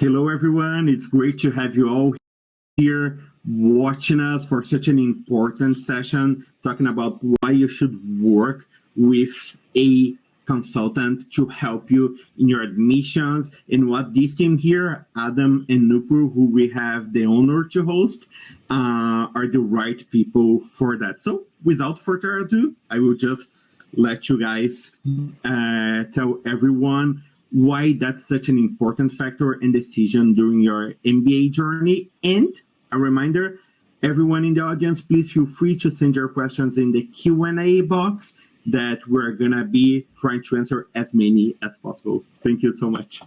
Hello, everyone. It's great to have you all here watching us for such an important session talking about why you should work with a consultant to help you in your admissions and what this team here, Adam and Nupur, who we have the honor to host, are the right people for that. So without further ado, I will just let you guys tell everyone why that's such an important factor and decision during your MBA journey. And a reminder, everyone in the audience, please feel free to send your questions in the Q&A box that we're going to be trying to answer as many as possible. Thank you so much.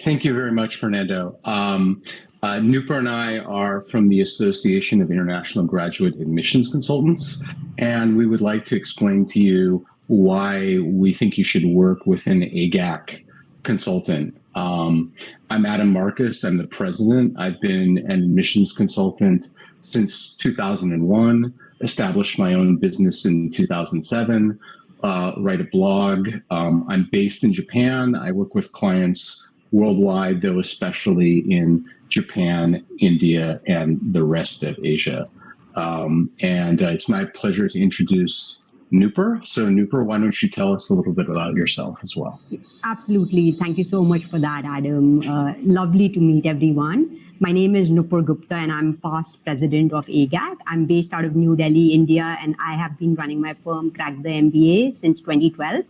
Thank you very much, Fernando. Nupur and I are from the Association of International Graduate Admissions Consultants, and we would like to explain to you why we think you should work with an AGAC consultant. I'm Adam Marcus. I'm the president. I've been an admissions consultant since 2001, established my own business in 2007, write a blog. I'm based in Japan. I work with clients worldwide, though especially in Japan, India, and the rest of Asia. It's my pleasure to introduce Nupur. So Nupur, why don't you tell us a little bit about yourself as well? Absolutely. Thank you so much for that, Adam. Lovely to meet everyone. My name is Nupur Gupta and I'm past president of AGAC. I'm based out of New Delhi, India, and I have been running my firm Crack the MBA since 2012.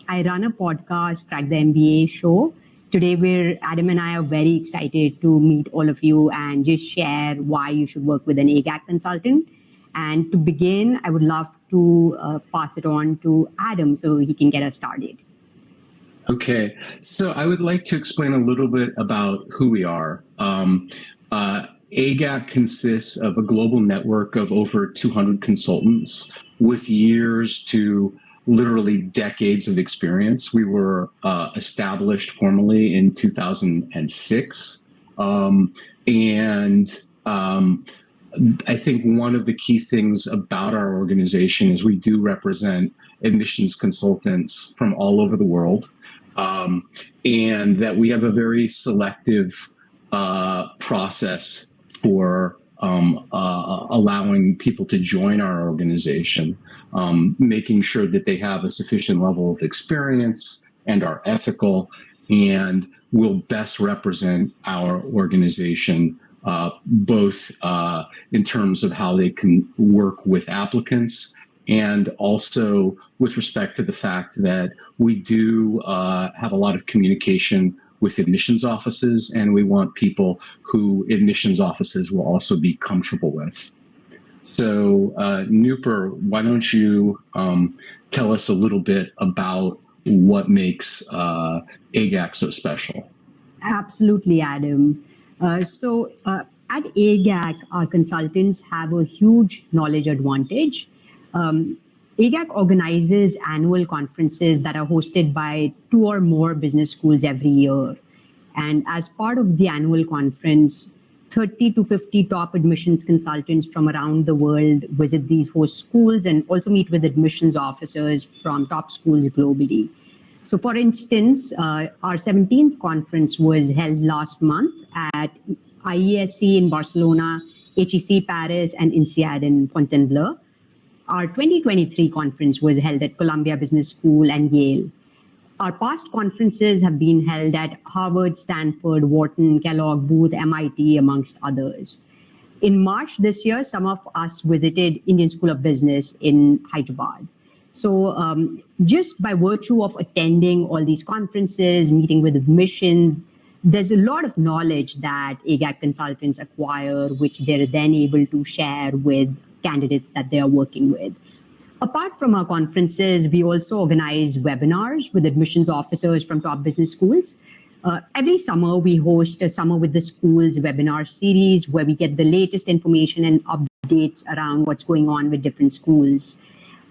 I run a podcast, Crack the MBA show. Today, Adam and I are very excited to meet all of you and just share why you should work with an AGAC consultant. And to begin, I would love to pass it on to Adam so he can get us started. Okay, so I would like to explain a little bit about who we are. AGAC consists of a global network of over 200 consultants with years to literally decades of experience. We were established formally in 2006. I think one of the key things about our organization is we do represent admissions consultants from all over the world, and that we have a very selective process for allowing people to join our organization, making sure that they have a sufficient level of experience and are ethical and will best represent our organization both in terms of how they can work with applicants and also with respect to the fact that we do have a lot of communication with admissions offices, and we want people who admissions offices will also be comfortable with. So Nupur, why don't you tell us a little bit about what makes AGAC so special? Absolutely, Adam. At AGAC, our consultants have a huge knowledge advantage. AGAC organizes annual conferences that are hosted by 2 or more business schools every year. And as part of the annual conference, 30 to 50 top admissions consultants from around the world visit these host schools and also meet with admissions officers from top schools globally. So for instance, our 17th conference was held last month at IESC in Barcelona, HEC Paris, and INSEAD in Fontainebleau. Our 2023 conference was held at Columbia Business School and Yale. Our past conferences have been held at Harvard, Stanford, Wharton, Kellogg, Booth, MIT, amongst others. In March this year, some of us visited Indian School of Business in Hyderabad. So just by virtue of attending all these conferences, meeting with admission, there's a lot of knowledge that AGAC consultants acquire, which they're then able to share with candidates that they are working with. Apart from our conferences, we also organize webinars with admissions officers from top business schools. Every summer, we host a Summer with the Schools webinar series where we get the latest information and updates around what's going on with different schools.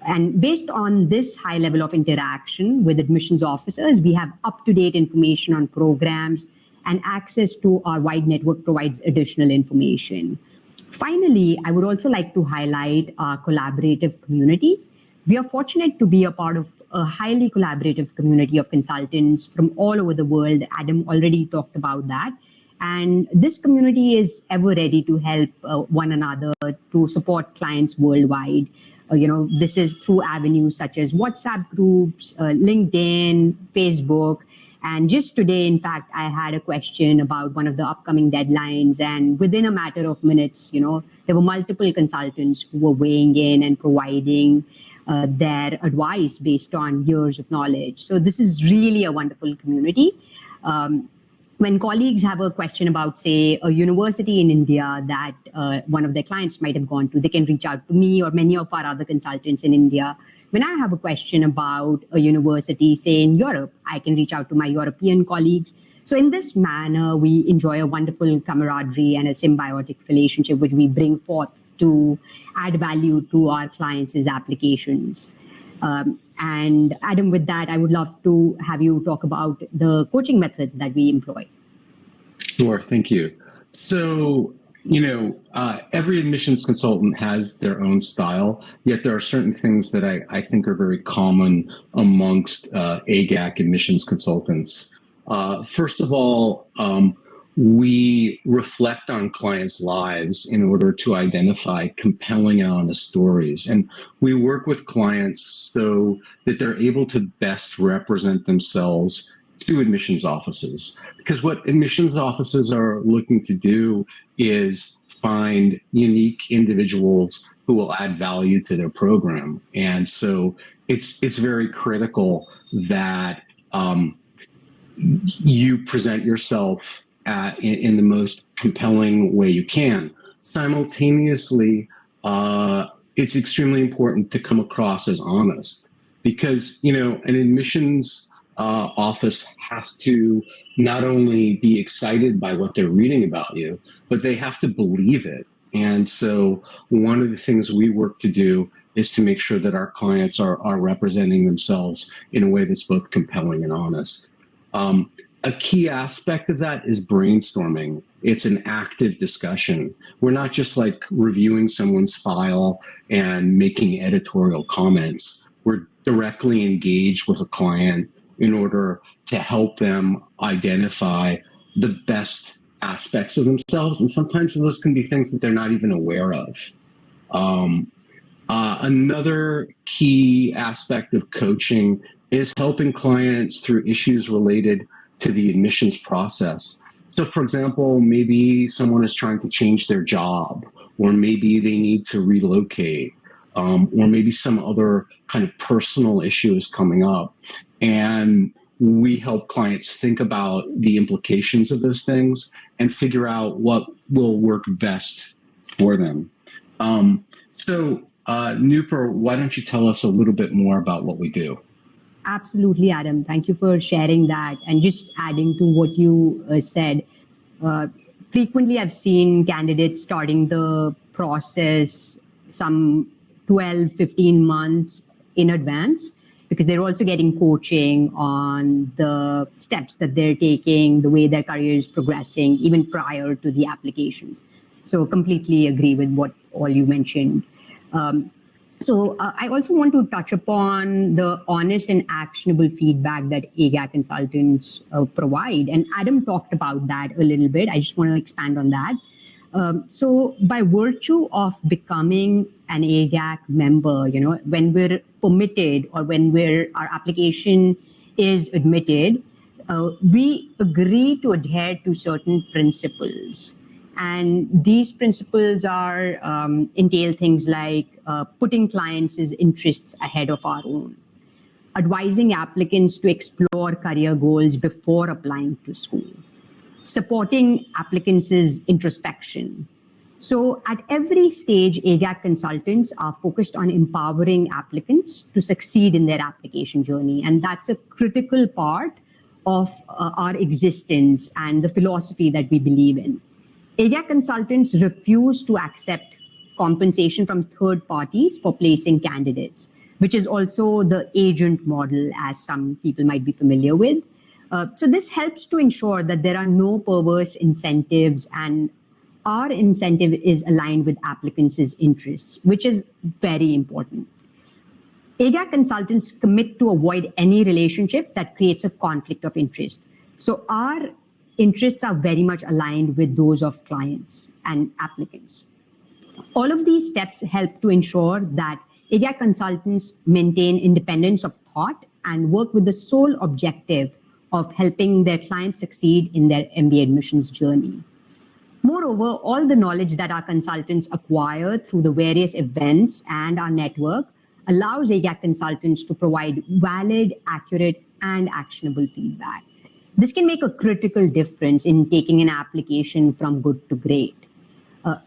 And based on this high level of interaction with admissions officers, we have up-to-date information on programs, and access to our wide network provides additional information. Finally, I would also like to highlight our collaborative community. We are fortunate to be a part of a highly collaborative community of consultants from all over the world. Adam already talked about that. And this community is ever ready to help one another, to support clients worldwide. This is through avenues such as WhatsApp groups, LinkedIn, Facebook. And just today, in fact, I had a question about one of the upcoming deadlines. And within a matter of minutes, there were multiple consultants who were weighing in and providing their advice based on years of knowledge. So this is really a wonderful community. When colleagues have a question about, say, a university in India that one of their clients might have gone to, they can reach out to me or many of our other consultants in India. When I have a question about a university, say in Europe, I can reach out to my European colleagues. So in this manner, we enjoy a wonderful camaraderie and a symbiotic relationship, which we bring forth to add value to our clients' applications. And Adam, with that, I would love to have you talk about the coaching methods that we employ. Sure, thank you. So, every admissions consultant has their own style, yet there are certain things that I think are very common amongst AGAC admissions consultants. First of all, we reflect on clients' lives in order to identify compelling and honest stories. And we work with clients so that they're able to best represent themselves to admissions offices. Because what admissions offices are looking to do is find unique individuals who will add value to their program. And so it's very critical that you present yourself in the most compelling way you can. Simultaneously, it's extremely important to come across as honest, because an admissions office has to not only be excited by what they're reading about you, but they have to believe it. And so one of the things we work to do is to make sure that our clients are representing themselves in a way that's both compelling and honest. A key aspect of that is brainstorming. It's an active discussion. We're not just like reviewing someone's file and making editorial comments. We're directly engaged with a client in order to help them identify the best aspects of themselves. And sometimes those can be things that they're not even aware of. Another key aspect of coaching is helping clients through issues related to the admissions process. So, for example, maybe someone is trying to change their job, or maybe they need to relocate, or maybe some other kind of personal issue is coming up. And we help clients think about the implications of those things and figure out what will work best for them. Nupur, why don't you tell us a little bit more about what we do? Absolutely, Adam. Thank you for sharing that. And just adding to what you said, frequently I've seen candidates starting the process some 12, 15 months in advance, because they're also getting coaching on the steps that they're taking, the way their career is progressing, even prior to the applications. So completely agree with what all you mentioned. So I also want to touch upon the honest and actionable feedback that AGAC consultants provide. And Adam talked about that a little bit. I just want to expand on that. So by virtue of becoming an AGAC member, when we're permitted or when our application is admitted, we agree to adhere to certain principles. And these principles are entail things like putting clients' interests ahead of our own, advising applicants to explore career goals before applying to school, supporting applicants' introspection. So at every stage, AGAC consultants are focused on empowering applicants to succeed in their application journey. And that's a critical part of our existence and the philosophy that we believe in. AGAC consultants refuse to accept compensation from third parties for placing candidates, which is also the agent model, as some people might be familiar with. So this helps to ensure that there are no perverse incentives, and our incentive is aligned with applicants' interests, which is very important. AGAC consultants commit to avoid any relationship that creates a conflict of interest. So our interests are very much aligned with those of clients and applicants. All of these steps help to ensure that AGAC consultants maintain independence of thought and work with the sole objective of helping their clients succeed in their MBA admissions journey. Moreover, all the knowledge that our consultants acquire through the various events and our network allows AGAC consultants to provide valid, accurate, and actionable feedback. This can make a critical difference in taking an application from good to great.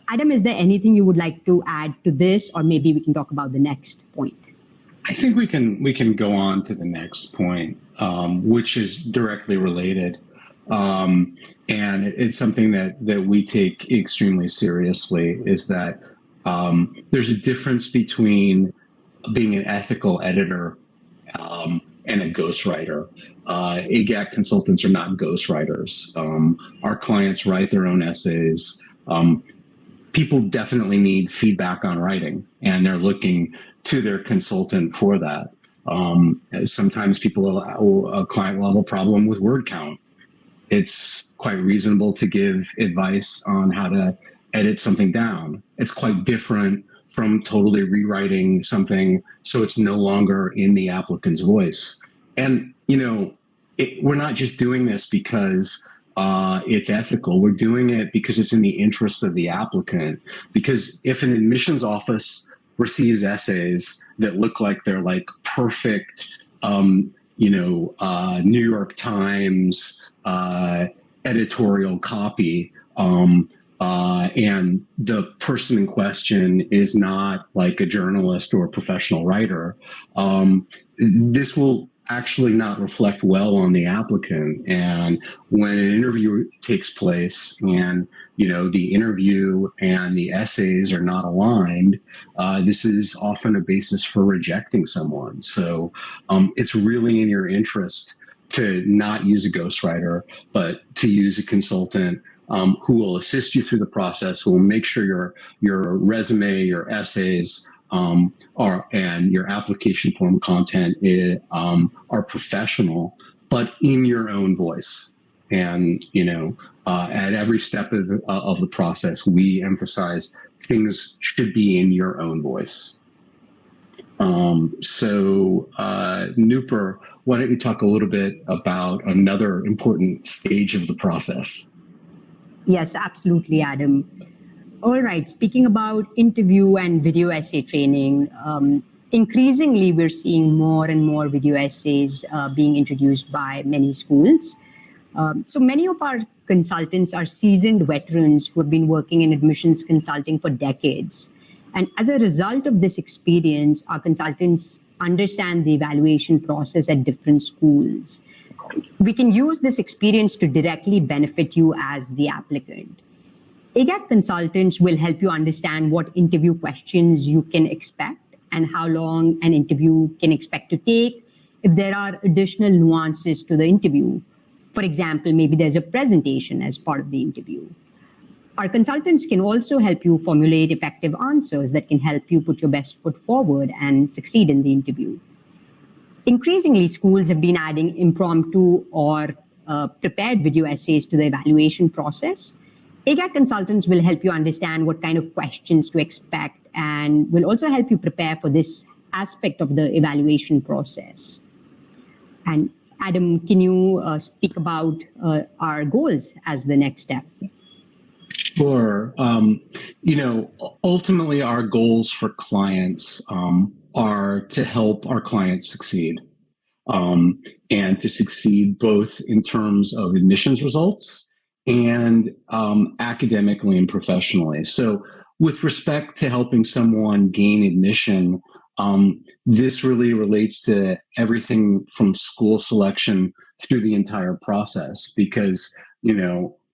Adam, is there anything you would like to add to this, or maybe we can talk about the next point? I think we can go on to the next point, which is directly related, and it's something that we take extremely seriously. Is that there's a difference between being an ethical editor and a ghostwriter. AGAC consultants are not ghostwriters. Our clients write their own essays. People definitely need feedback on writing, and they're looking to their consultant for that. Sometimes a client will have a problem with word count. It's quite reasonable to give advice on how to edit something down. It's quite different from totally rewriting something so it's no longer in the applicant's voice. And, we're not just doing this because it's ethical. We're doing it because it's in the interest of the applicant. Because if an admissions office receives essays that look like they're like perfect, New York Times editorial copy, and the person in question is not like a journalist or a professional writer, this will actually not reflect well on the applicant. And when an interview takes place and, the interview and the essays are not aligned, this is often a basis for rejecting someone. So it's really in your interest to not use a ghostwriter, but to use a consultant who will assist you through the process, who will make sure your resume, your essays, and your application form content are professional, but in your own voice. And at every step of the process, we emphasize things should be in your own voice. So, Nupur, why don't you talk a little bit about another important stage of the process? Yes, absolutely, Adam. All right, speaking about interview and video essay training, increasingly we're seeing more and more video essays being introduced by many schools. So many of our consultants are seasoned veterans who have been working in admissions consulting for decades. And as a result of this experience, our consultants understand the evaluation process at different schools. We can use this experience to directly benefit you as the applicant. AGAC consultants will help you understand what interview questions you can expect and how long an interview can expect to take if there are additional nuances to the interview. For example, maybe there's a presentation as part of the interview. Our consultants can also help you formulate effective answers that can help you put your best foot forward and succeed in the interview. Increasingly, schools have been adding impromptu or prepared video essays to the evaluation process. AGAC consultants will help you understand what kind of questions to expect and will also help you prepare for this aspect of the evaluation process. And Adam, can you speak about our goals as the next step? Sure. Ultimately, our goals for clients are to help our clients succeed, and to succeed both in terms of admissions results and academically and professionally. So with respect to helping someone gain admission, this really relates to everything from school selection through the entire process, because,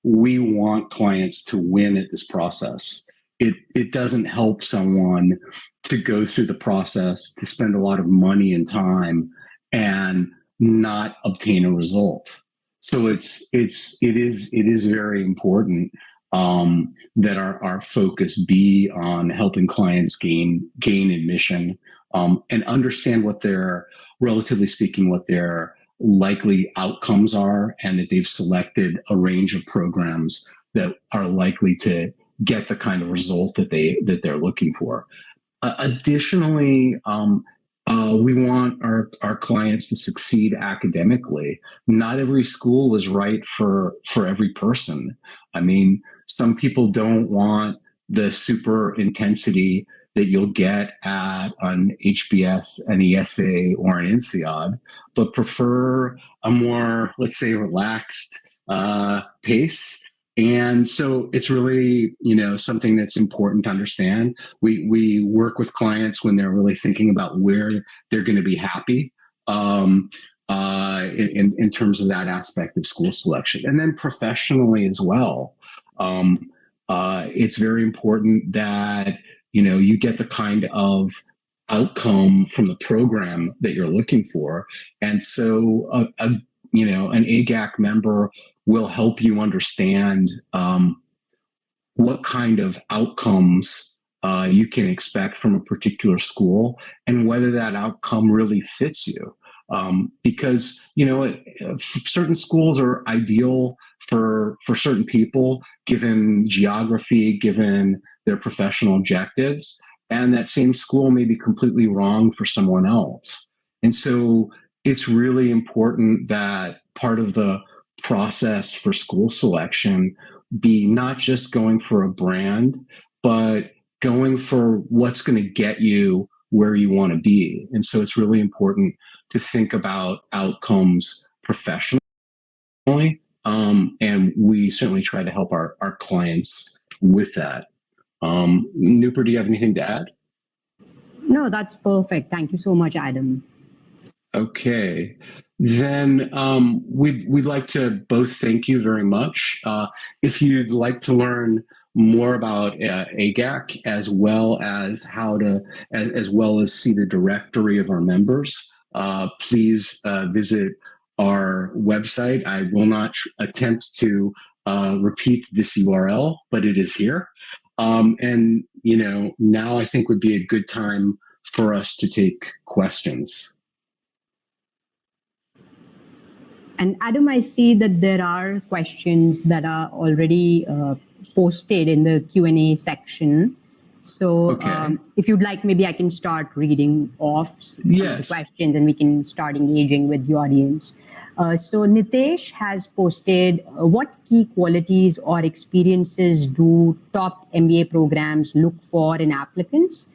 we want clients to win at this process. It doesn't help someone to go through the process, to spend a lot of money and time and not obtain a result. So it is very important that our focus be on helping clients gain admission, and understand what their, relatively speaking, what their likely outcomes are, and that they've selected a range of programs that are likely to get the kind of result that they're looking for. Additionally, we want our clients to succeed academically. Not every school is right for every person. I mean, some people don't want the super intensity that you'll get at an HBS, an ESA, or an INSEAD, but prefer a more, let's say, relaxed pace. And so it's really, something that's important to understand. We work with clients when they're really thinking about where they're going to be happy in terms of that aspect of school selection. And then professionally as well, it's very important that, you get the kind of outcome from the program that you're looking for. And so, an AGAC member will help you understand what kind of outcomes you can expect from a particular school and whether that outcome really fits you. Because, certain schools are ideal for certain people, given geography, given their professional objectives, and that same school may be completely wrong for someone else. And so it's really important that part of the process for school selection be not just going for a brand, but going for what's going to get you where you want to be. And so it's really important to think about outcomes professionally. And we certainly try to help our clients with that. Nooper, do you have anything to add? No, that's perfect. Thank you so much, Adam. Okay. Then we'd like to both thank you very much. If you'd like to learn more about AGAC, as well as see the directory of our members, please visit our website. I will not attempt to repeat this URL, but it is here. And now I think would be a good time for us to take questions. And Adam, I see that there are questions that are already posted in the Q&A section. So Okay. If you'd like, maybe I can start reading off some of the questions and we can start engaging with the audience. So Nitesh has posted, what key qualities or experiences do top MBA programs look for in applicants?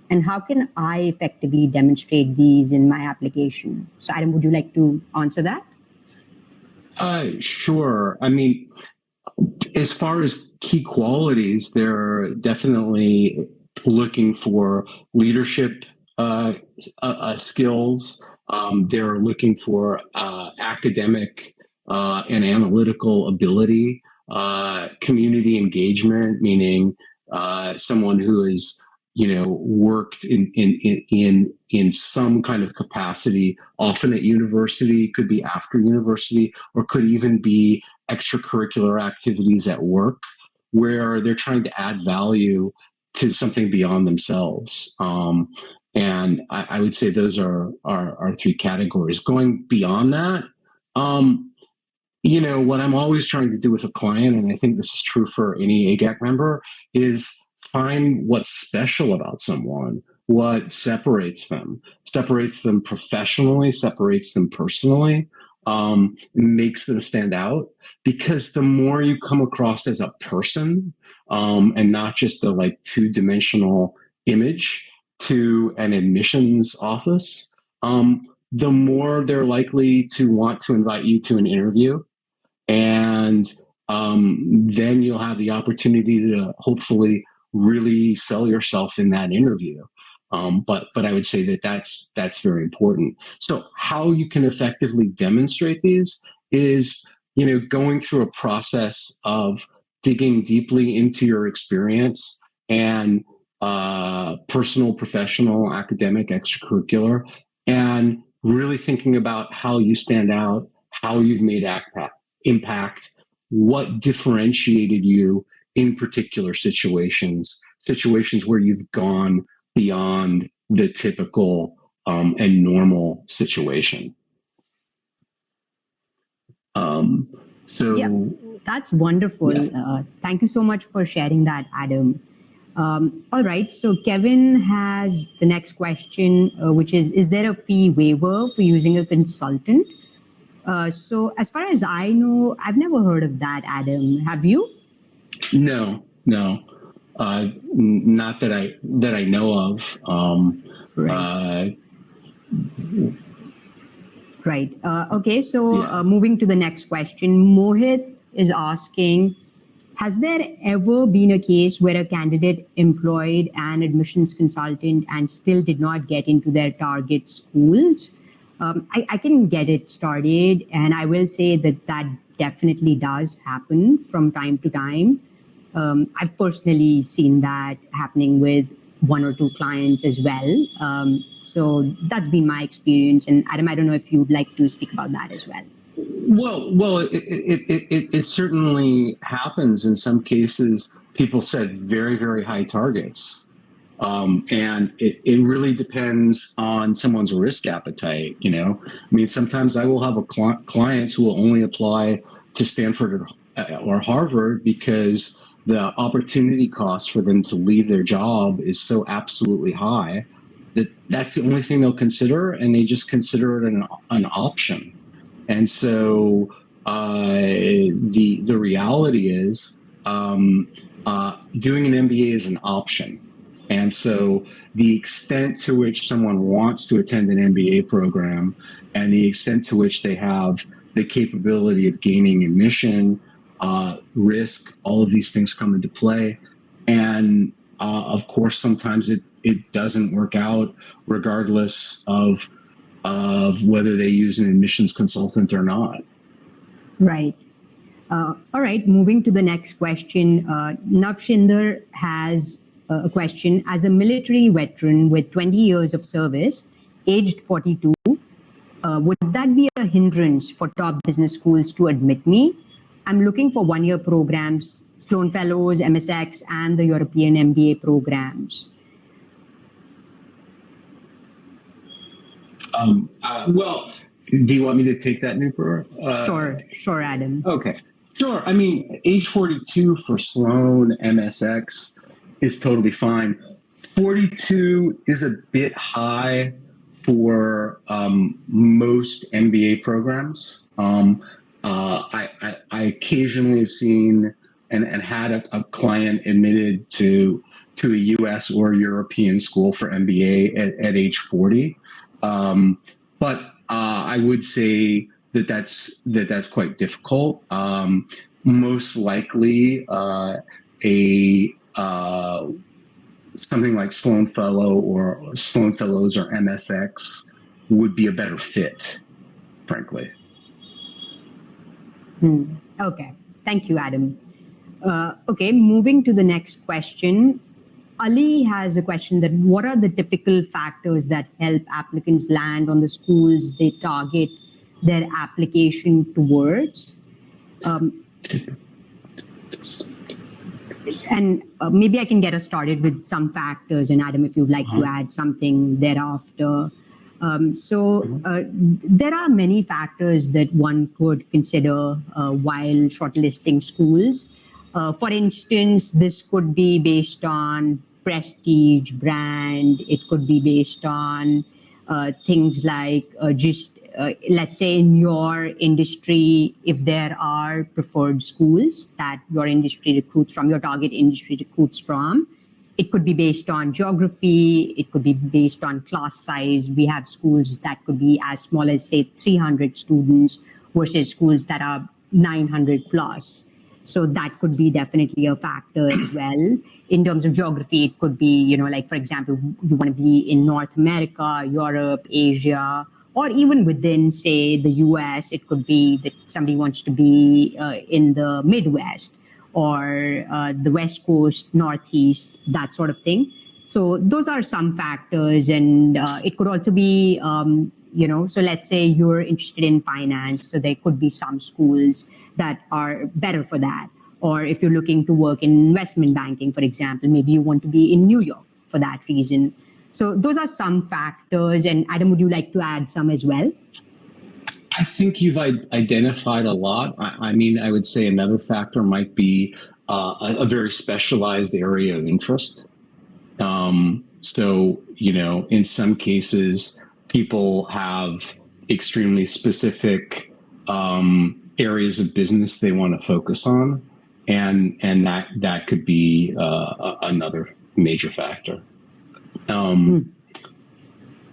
And how can I effectively demonstrate these in my application? So Adam, would you like to answer that? Sure. I mean, as far as key qualities, they're definitely looking for leadership skills. They're looking for academic and analytical ability, community engagement, meaning someone who is worked in some kind of capacity, often at university, could be after university, or could even be extracurricular activities at work, where they're trying to add value to something beyond themselves. And I would say those are our three categories. Going beyond that, what I'm always trying to do with a client, and I think this is true for any AGAC member, is find what's special about someone, what separates them professionally, separates them personally, makes them stand out. Because the more you come across as a person, and not just the two-dimensional image to an admissions office, the more they're likely to want to invite you to an interview. And then you'll have the opportunity to hopefully really sell yourself in that interview. But I would say that that's very important. So how you can effectively demonstrate these is, going through a process of digging deeply into your experience and personal, professional, academic, extracurricular, and really thinking about how you stand out, how you've made impact, what differentiated you in particular situations where you've gone beyond the typical and normal situation. Yeah, that's wonderful. Yeah. Thank you so much for sharing that, Adam. All right, so Kevin has the next question, which is there a fee waiver for using a consultant? So as far as I know, I've never heard of that, Adam. Have you? No. Not that I know of. Right. Right. Okay, so moving to the next question, Mohit is asking, has there ever been a case where a candidate employed an admissions consultant and still did not get into their target schools? I can get it started, and I will say that definitely does happen from time to time. I've personally seen that happening with one or two clients as well. So that's been my experience. And Adam, I don't know if you'd like to speak about that as well. Well, it certainly happens in some cases. People set very, very high targets. And it really depends on someone's risk appetite. I mean, sometimes I will have clients who will only apply to Stanford or Harvard because the opportunity cost for them to leave their job is so absolutely high that's the only thing they'll consider, and they just consider it an option. And so the reality is doing an MBA is an option. And so the extent to which someone wants to attend an MBA program and the extent to which they have the capability of gaining admission, risk, all of these things come into play. And of course, sometimes it doesn't work out regardless of whether they use an admissions consultant or not. Right. All right, moving to the next question. Navshinder has a question. As a military veteran with 20 years of service, aged 42, would that be a hindrance for top business schools to admit me? I'm looking for one-year programs, Sloan Fellows, MSX, and the European MBA programs. Well, do you want me to take that, Nupur? Sure, Adam. Okay, sure. I mean, age 42 for Sloan, MSX is totally fine. 42 is a bit high for most MBA programs. I occasionally have seen and had a client admitted to a U.S. or European school for MBA at age 40. But I would say that's quite difficult. Most likely, something like Sloan Fellow or Sloan Fellows or MSX would be a better fit, frankly. Okay, thank you, Adam. Okay, moving to the next question. Ali has a question that what are the typical factors that help applicants land on the schools they target their application towards? And maybe I can get us started with some factors, and Adam, if you'd like to add something thereafter. There are many factors that one could consider while shortlisting schools. For instance, this could be based on prestige, brand. It could be based on things like let's say in your industry, if there are preferred schools that your industry recruits from, your target industry recruits from. It could be based on geography. It could be based on class size. We have schools that could be as small as, say, 300 students versus schools that are 900 plus. So that could be definitely a factor as well. In terms of geography, it could be, like, for example, you want to be in North America, Europe, Asia, or even within, say, the US. It could be that somebody wants to be in the Midwest or the West Coast, Northeast, that sort of thing. So those are some factors. And it could also be, so let's say you're interested in finance. So there could be some schools that are better for that. Or if you're looking to work in investment banking, for example, maybe you want to be in New York for that reason. So those are some factors. And Adam, would you like to add some as well? I think you've identified a lot. I mean, I would say another factor might be a very specialized area of interest. So, in some cases, people have extremely specific areas of business they want to focus on, and that could be another major factor.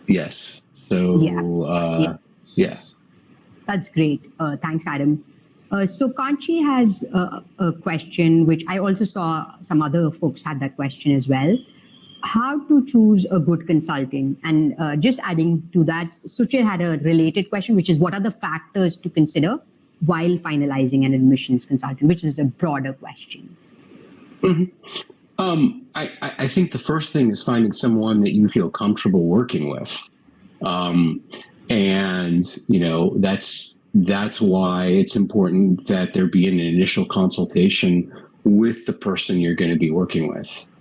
Yes. So, yeah. That's great. Thanks, Adam. So Kanchi has a question, which I also saw some other folks had that question as well. How to choose a good consultant? And just adding to that, Suchir had a related question, which is what are the factors to consider while finalizing an admissions consultant, which is a broader question. Mm-hmm. I think the first thing is finding someone that you feel comfortable working with. And that's why it's important that there be an initial consultation with the person you're going to be working with,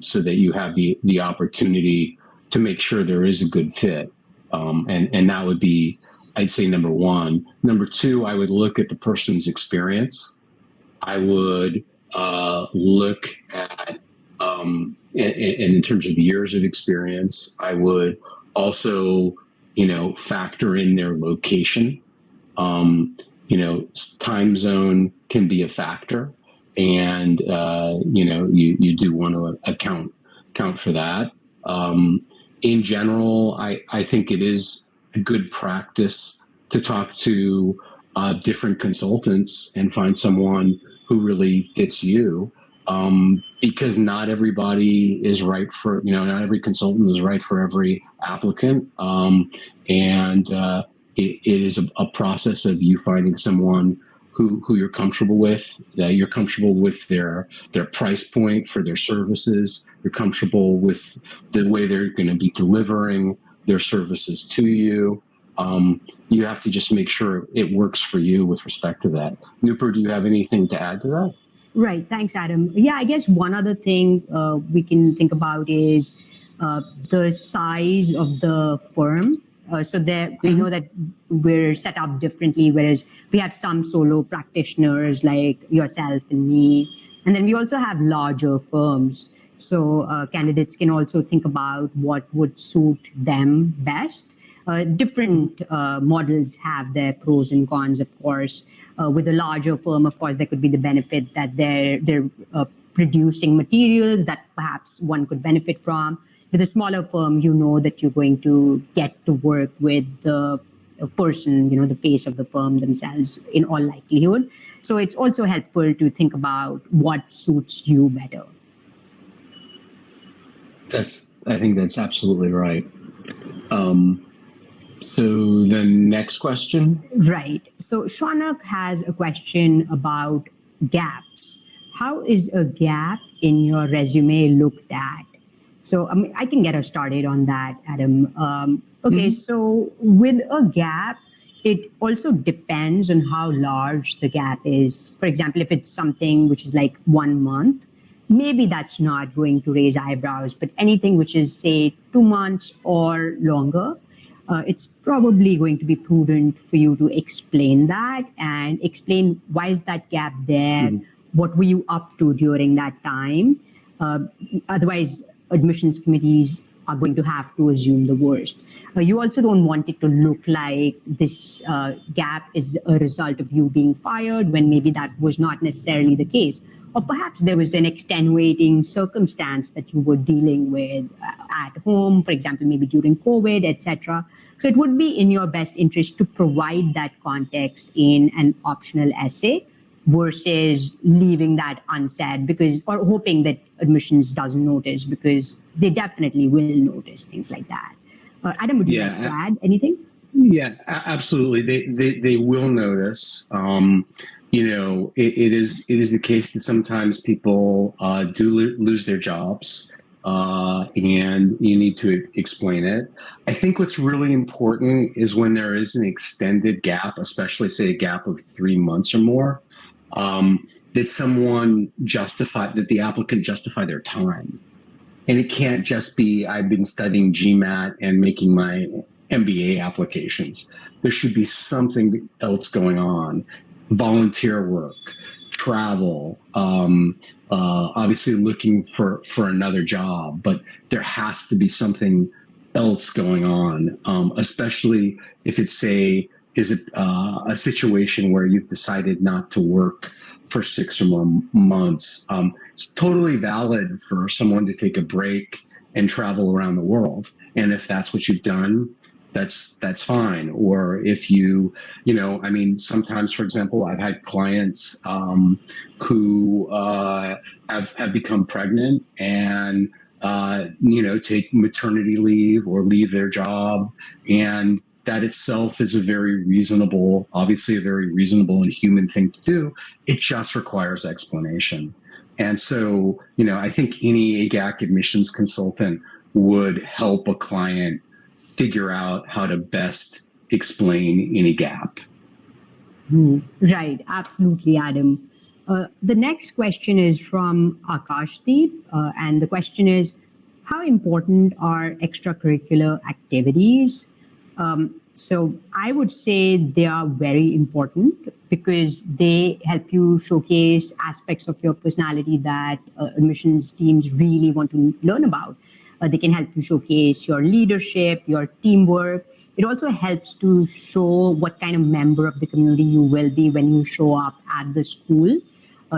so that you have the opportunity to make sure there is a good fit. And that would be, I'd say, number one. Number two, I would look at the person's experience. I would look at, and in terms of years of experience, I would also factor in their location. Time zone can be a factor, and you do want to account for that. In general, I think it is a good practice to talk to different consultants and find someone who really fits you, because not everybody is right for, not every consultant is right for every applicant. It is a process of you finding someone who you're comfortable with, that you're comfortable with their price point for their services, you're comfortable with the way they're going to be delivering their services to you. You have to just make sure it works for you with respect to that. Nupur, do you have anything to add to that? Right. Thanks, Adam. Yeah, I guess one other thing we can think about is the size of the firm. So there, we know that we're set up differently, whereas we have some solo practitioners like yourself and me. And then we also have larger firms. So candidates can also think about what would suit them best. Different models have their pros and cons, of course. With a larger firm, of course, there could be the benefit that they're producing materials that perhaps one could benefit from. With a smaller firm, you know that you're going to get to work with the person, the face of the firm themselves in all likelihood. So it's also helpful to think about what suits you better. I think that's absolutely right. So the next question. Right. So Shaunak has a question about gaps. How is a gap in your resume looked at? So I can get us started on that, Adam. So with a gap, it also depends on how large the gap is. For example, if it's something which is like 1 month, maybe that's not going to raise eyebrows, but anything which is, say, 2 months or longer, it's probably going to be prudent for you to explain that and explain why is that gap there, what were you up to during that time. Otherwise, admissions committees are going to have to assume the worst. You also don't want it to look like this gap is a result of you being fired when maybe that was not necessarily the case. Or perhaps there was an extenuating circumstance that you were dealing with at home, for example, maybe during COVID, etc. So it would be in your best interest to provide that context in an optional essay versus leaving that unsaid or hoping that admissions doesn't notice, because they definitely will notice things like that. Adam, would you like to add anything? Yeah, absolutely. They will notice. It is the case that sometimes people do lose their jobs, and you need to explain it. I think what's really important is when there is an extended gap, especially say a gap of 3 months or more. that the applicant justify their time. And it can't just be, I've been studying GMAT and making my MBA applications. There should be something else going on. Volunteer work, travel, obviously looking for another job, but there has to be something else going on, especially if it's a situation where you've decided not to work for 6 or more months. It's totally valid for someone to take a break and travel around the world. And if that's what you've done, that's fine. Or if sometimes, for example, I've had clients who have become pregnant and take maternity leave or leave their job, and that itself is a very reasonable and human thing to do. It just requires explanation. And so, I think any AGAC admissions consultant would help a client figure out how to best explain any gap. Right, absolutely, Adam. The next question is from Akashdeep, and the question is, how important are extracurricular activities? So I would say they are very important because they help you showcase aspects of your personality that admissions teams really want to learn about. They can help you showcase your leadership, your teamwork. It also helps to show what kind of member of the community you will be when you show up at the school.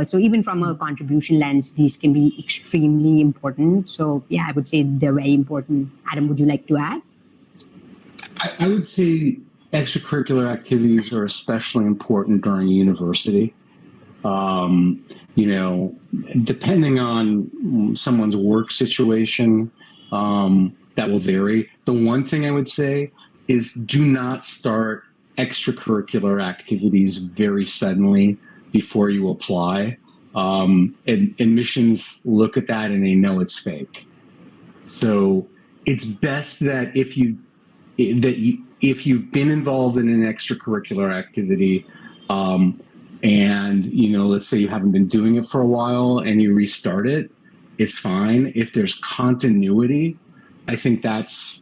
So even from a contribution lens, these can be extremely important. So yeah, I would say they're very important. Adam, would you like to add? I would say extracurricular activities are especially important during university. Depending on someone's work situation, that will vary. The one thing I would say is do not start extracurricular activities very suddenly before you apply. Admissions look at that and they know it's fake. So it's best that if you've been involved in an extracurricular activity, and let's say you haven't been doing it for a while and you restart it, it's fine. If there's continuity, I think that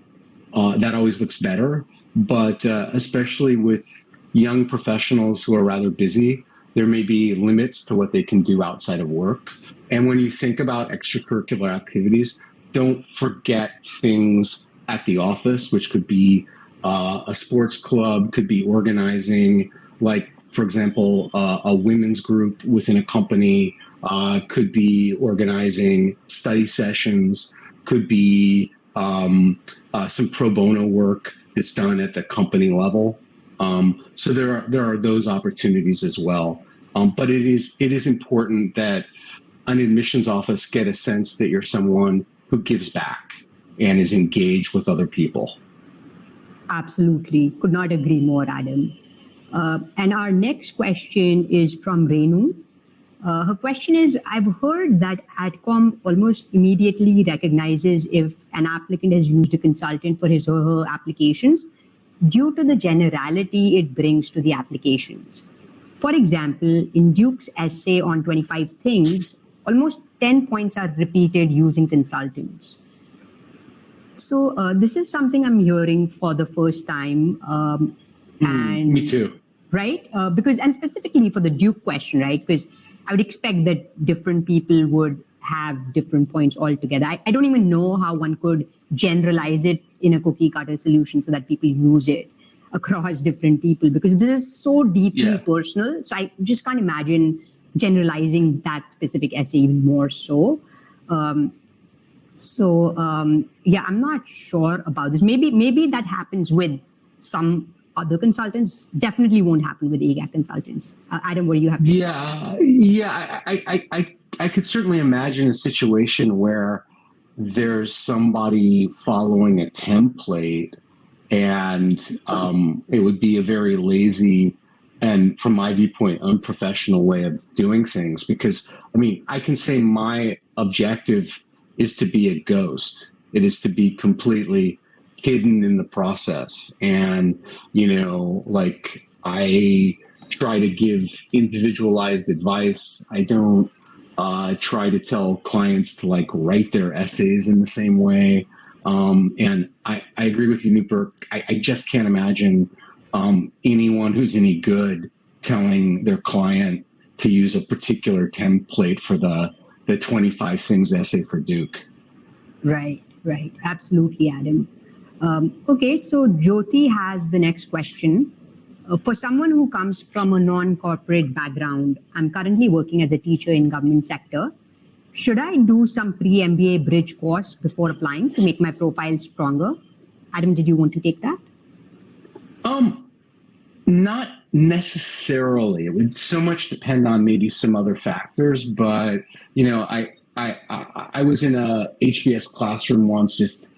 always looks better. But especially with young professionals who are rather busy, there may be limits to what they can do outside of work. And when you think about extracurricular activities, don't forget things at the office, which could be a sports club, could be organizing, like, for example, a women's group within a company, could be organizing study sessions, could be some pro bono work that's done at the company level. So there are those opportunities as well. But it is important that an admissions office get a sense that you're someone who gives back and is engaged with other people. Absolutely. Could not agree more, Adam. And our next question is from Renu. Her question is, I've heard that ADCOM almost immediately recognizes if an applicant has used a consultant for his or her applications due to the generality it brings to the applications. For example, in Duke's essay on 25 things, almost 10 points are repeated using consultants. So this is something I'm hearing for the first time. And me too. Right? And specifically for the Duke question, right? Because I would expect that different people would have different points altogether. I don't even know how one could generalize it in a cookie cutter solution so that people use it across different people, because this is so deeply personal. So I just can't imagine generalizing that specific essay even more so. I'm not sure about this. Maybe that happens with some other consultants. Definitely won't happen with AGAC consultants. Adam, what do you have to say? I could certainly imagine a situation where there's somebody following a template, and it would be a very lazy and, from my viewpoint, unprofessional way of doing things. Because, I can say my objective is to be a ghost. It is to be completely hidden in the process. And, I try to give individualized advice. I don't try to tell clients to like write their essays in the same way. And I agree with you, Nupur. I just can't imagine anyone who's any good telling their client to use a particular template for the 25 things essay for Duke. Right. Absolutely, Adam. Okay, so Jyoti has the next question. For someone who comes from a non-corporate background, I'm currently working as a teacher in government sector. Should I do some pre-MBA bridge course before applying to make my profile stronger? Adam, did you want to take that? Not necessarily. It would so much depend on maybe some other factors, but I was in a HBS classroom once just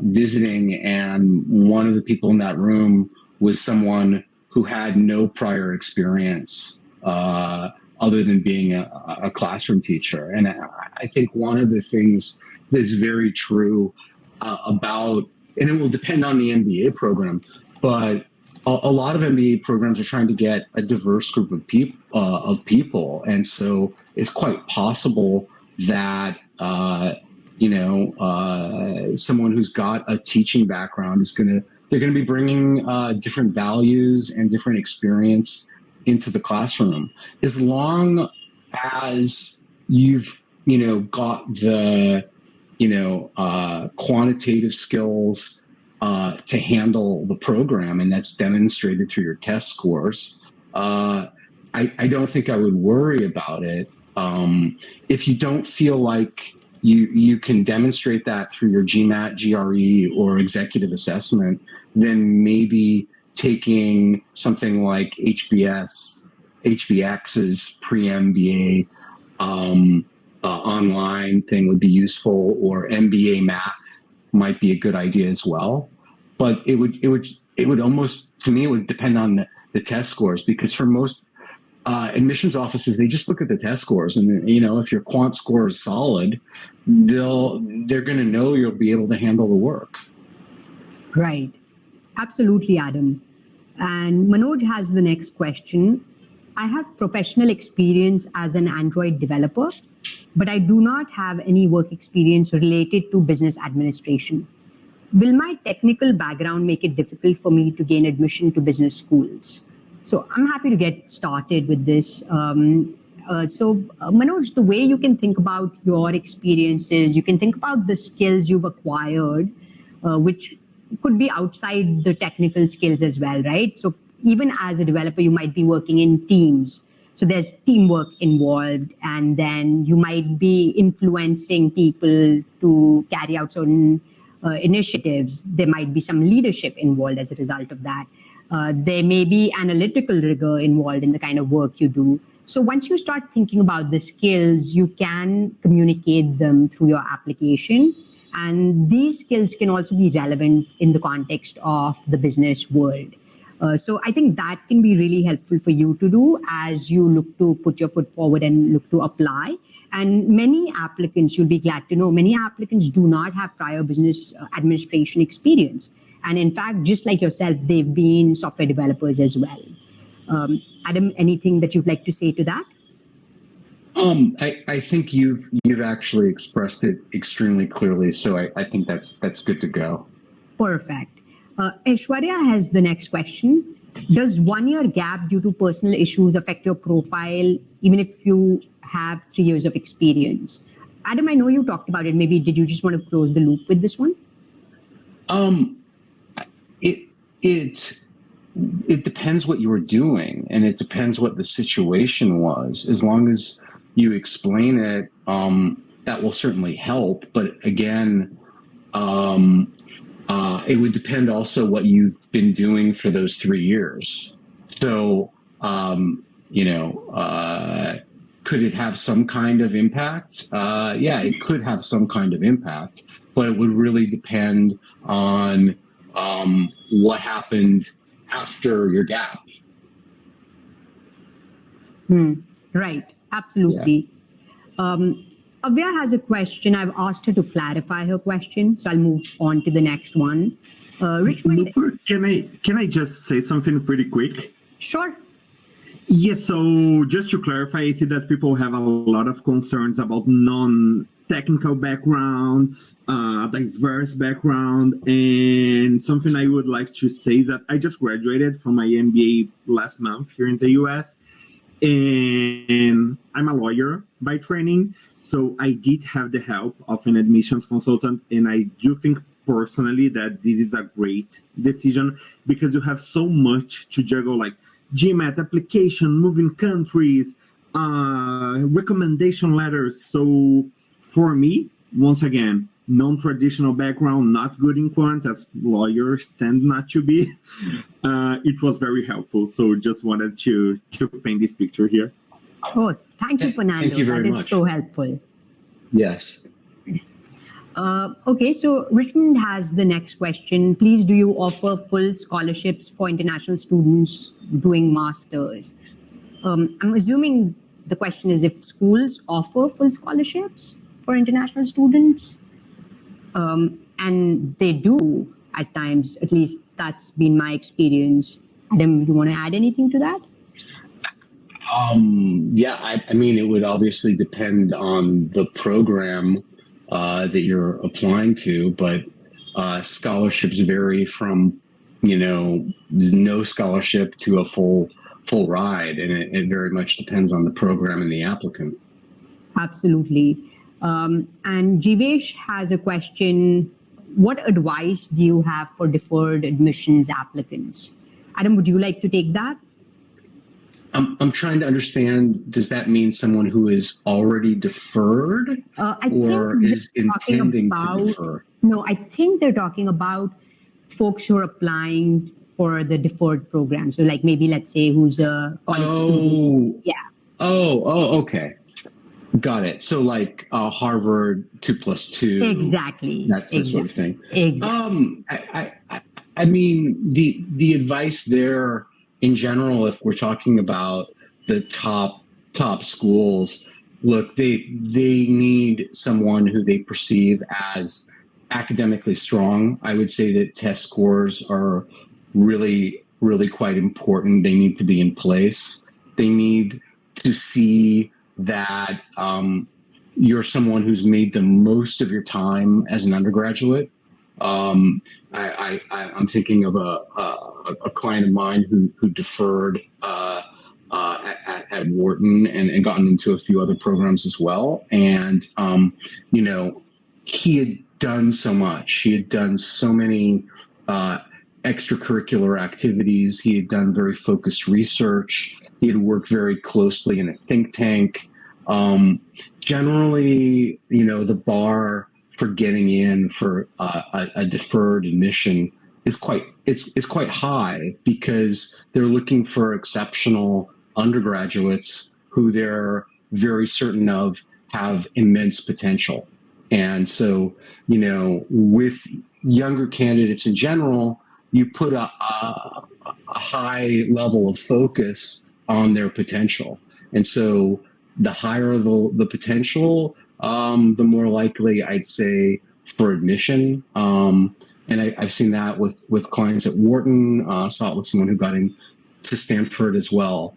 visiting, and one of the people in that room was someone who had no prior experience other than being a classroom teacher. And I think one of the things that's very true about, and it will depend on the MBA program, but a lot of MBA programs are trying to get a diverse group of people, and so it's quite possible that someone who's got a teaching background they're going to be bringing different values and different experience into the classroom. As long as you've got the quantitative skills to handle the program, and that's demonstrated through your test scores, I don't think I would worry about it. If you don't feel like you can demonstrate that through your GMAT, GRE, or executive assessment, then maybe taking something like HBX's pre-MBA online thing would be useful, or MBA math might be a good idea as well. But it would almost, to me, it would depend on the test scores, because for most admissions offices, they just look at the test scores, and if your quant score is solid, they're going to know you'll be able to handle the work. Right. Absolutely, Adam. And Manoj has the next question. I have professional experience as an Android developer, but I do not have any work experience related to business administration. Will my technical background make it difficult for me to gain admission to business schools? So I'm happy to get started with this. Manoj, the way you can think about your experiences, you can think about the skills you've acquired, which could be outside the technical skills as well, right? So even as a developer, you might be working in teams. So there's teamwork involved, and then you might be influencing people to carry out certain initiatives. There might be some leadership involved as a result of that. There may be analytical rigor involved in the kind of work you do. So once you start thinking about the skills, you can communicate them through your application. And these skills can also be relevant in the context of the business world. So I think that can be really helpful for you to do as you look to put your foot forward and look to apply. And many applicants, you'll be glad to know, many applicants do not have prior business administration experience. And in fact, just like yourself, they've been software developers as well. Adam, anything that you'd like to say to that? I think you've actually expressed it extremely clearly, so I think that's good to go. Perfect. Aishwarya has the next question. Does 1 year gap due to personal issues affect your profile, even if you have 3 years of experience? Adam, I know you talked about it. Maybe did you just want to close the loop with this one? It depends what you were doing, and it depends what the situation was. As long as you explain it, that will certainly help. But again, it would depend also what you've been doing for those 3 years. So, could it have some kind of impact? Yeah, it could have some kind of impact, but it would really depend on what happened after your gap. Right, absolutely. Yeah. Avya has a question. I've asked her to clarify her question, so I'll move on to the next one. Richmond, can I just say something pretty quick? Sure. Yes, so just to clarify, I see that people have a lot of concerns about non-technical background, diverse background, and something I would like to say is that I just graduated from my MBA last month here in the US, and I'm a lawyer by training, so I did have the help of an admissions consultant, and I do think personally that this is a great decision because you have so much to juggle, like GMAT application, moving countries, recommendation letters. So for me, once again, non-traditional background, not good in quant, as lawyers tend not to be. It was very helpful. So just wanted to paint this picture here. Oh, thank you, Fernando. Thank you very that is much. so helpful. Yes. Okay, so Richmond has the next question. Please, do you offer full scholarships for international students doing masters? I'm assuming the question is if schools offer full scholarships for international students, and they do at times. At least that's been my experience. Adam, you want to add anything to that? Yeah, I mean, it would obviously depend on the program that you're applying to, but scholarships vary from, no scholarship to a full ride, and it very much depends on the program and the applicant. Absolutely. And Jivesh has a question. What advice do you have for deferred admissions applicants? Adam, would you like to take that? I'm trying to understand, does that mean someone who is already deferred I or think is they're talking intending about, to defer? No, I think they're talking about folks who are applying for the deferred program. So like maybe let's say who's a college student. Yeah. Oh, okay. Got it. So like Harvard 2+2. Exactly. That's the sort of thing. Exactly. I mean, the advice there in general, if we're talking about the top schools, look, they need someone who they perceive as academically strong. I would say that test scores are really, really quite important. They need to be in place. They need to see that you're someone who's made the most of your time as an undergraduate. I'm thinking of a client of mine who deferred at Wharton and gotten into a few other programs as well. And he had done so much. He had done so many extracurricular activities. He had done very focused research. He had worked very closely in a think tank. Generally, the bar for getting in for a deferred admission is quite high because they're looking for exceptional undergraduates who they're very certain of have immense potential. And so, with younger candidates in general, you put a high level of focus on their potential. And so the higher the potential, the more likely I'd say for admission. And I've seen that with clients at Wharton, saw it with someone who got into Stanford as well.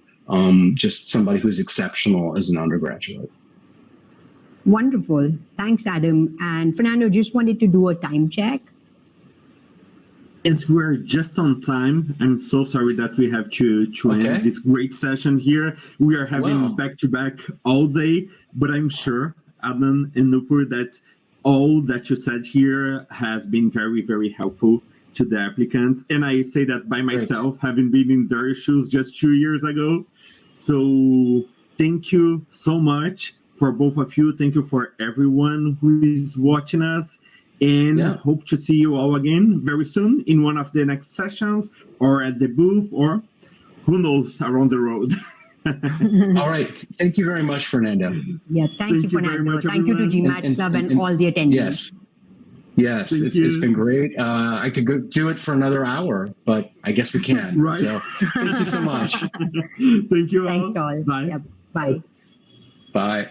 Just somebody who's exceptional as an undergraduate. Wonderful. Thanks, Adam. And Fernando, just wanted to do a time check. As we're just on time, I'm so sorry that we have to end this great session here. We are having back-to-back all day, but I'm sure, Adam and Nupur, that all that you said here has been very, very helpful to the applicants. And I say that by myself, having been in their shoes just 2 years ago. So thank you so much for both of you. Thank you for everyone who is watching us. And hope to see you all again very soon in one of the next sessions or at the booth or who knows, around the road. All right. Thank you very much, Fernando. Yeah, thank you, Fernando. Thank you to GMAT Club and all the attendees. Yes, it's been great. I could go do it for another hour, but I guess we can. Right. So thank you so much. Thank you all. Thanks all. Bye. Yeah, bye. Bye.